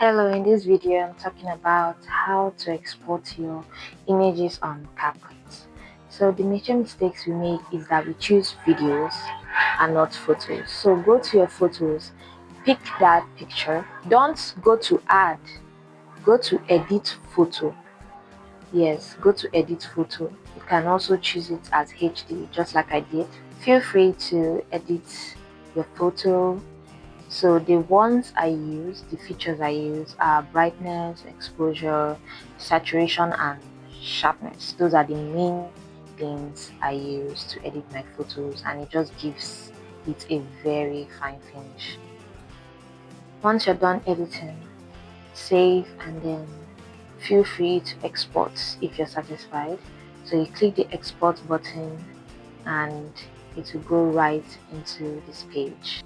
Hello, in this video I'm talking about how to export your images on Capcut. So the major mistakes we make is that we choose videos and not photos. So go to your photos, pick that picture, don't go to add, go to edit photo. Yes, go to edit photo. You can also choose it as HD just like I did. Feel free to edit your photo. So the ones I use, the features I use are brightness, exposure, saturation, and sharpness. Those are the main things I use to edit my photos, and it just gives it a very fine finish. Once you're done editing, save and then feel free to export if you're satisfied. So you click the export button and it will go right into this page.